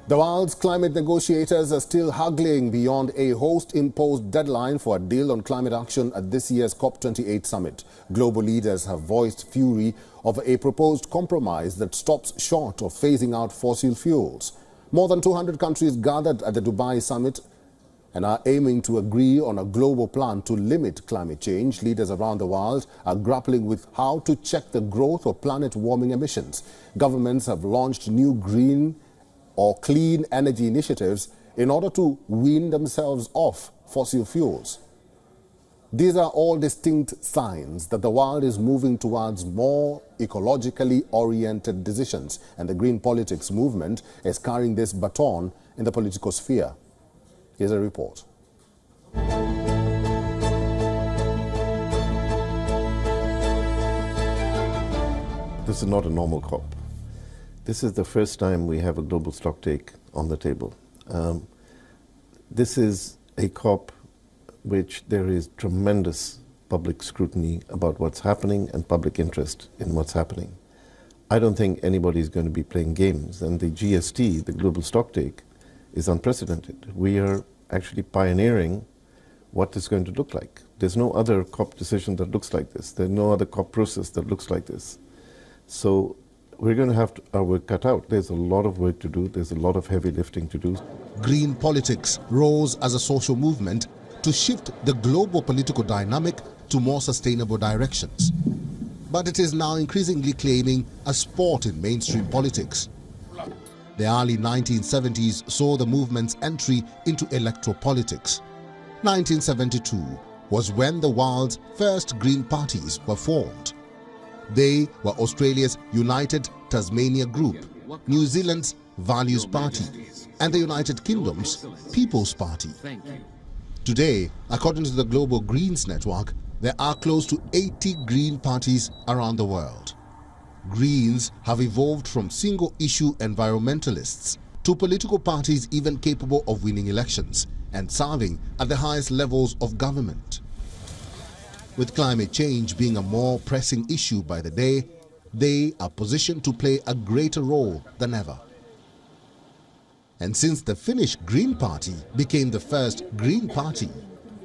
The world's climate negotiators are still haggling beyond a host-imposed deadline for a deal on climate action at this year's COP28 summit. Global leaders have voiced fury over a proposed compromise that stops short of phasing out fossil fuels. More than 200 countries gathered at the Dubai summit and are aiming to agree on a global plan to limit climate change. Leaders around the world are grappling with how to check the growth of planet-warming emissions. Governments have launched new green or clean energy initiatives in order to wean themselves off fossil fuels. These are all distinct signs that the world is moving towards more ecologically oriented decisions, and the green politics movement is carrying this baton in the political sphere. Here's a report. This is not a normal COP. This is the first time we have a global stocktake on the table. This is a COP which there is tremendous public scrutiny about what's happening and public interest in what's happening. I don't think anybody is going to be playing games, and the GST, the global stocktake, is unprecedented. We are actually pioneering what it's going to look like. There's no other COP decision that looks like this. There's no other COP process that looks like this. So we're going to have our work cut out. There's a lot of work to do. There's a lot of heavy lifting to do. Green politics rose as a social movement to shift the global political dynamic to more sustainable directions. But it is now increasingly claiming a sport in mainstream politics. The early 1970s saw the movement's entry into electoral politics. 1972 was when the world's first green parties were formed. They were Australia's United Tasmania Group, New Zealand's Values Party, and the United Kingdom's People's Party. Today, according to the Global Greens Network, there are close to 80 green parties around the world. Greens have evolved from single-issue environmentalists to political parties even capable of winning elections and serving at the highest levels of government. With climate change being a more pressing issue by the day, they are positioned to play a greater role than ever. And since the Finnish Green Party became the first Green Party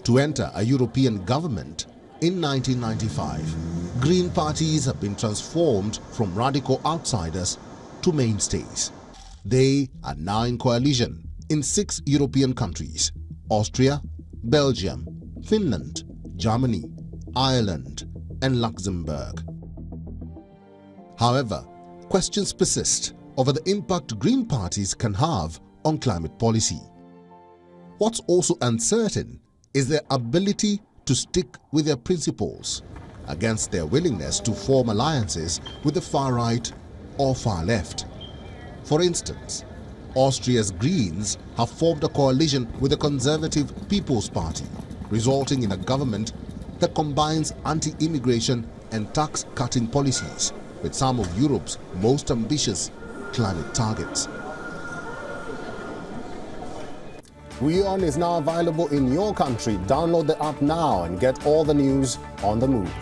to enter a European government in 1995, Green parties have been transformed from radical outsiders to mainstays. They are now in coalition in 6 European countries: Austria, Belgium, Finland, Germany, Ireland, and Luxembourg. However, questions persist over the impact green parties can have on climate policy. What's also uncertain is their ability to stick with their principles against their willingness to form alliances with the far right or far left. For instance, Austria's Greens have formed a coalition with the conservative People's Party, resulting in a government that combines anti-immigration and tax-cutting policies with some of Europe's most ambitious climate targets. WION is now available in your country. Download the app now and get all the news on the move.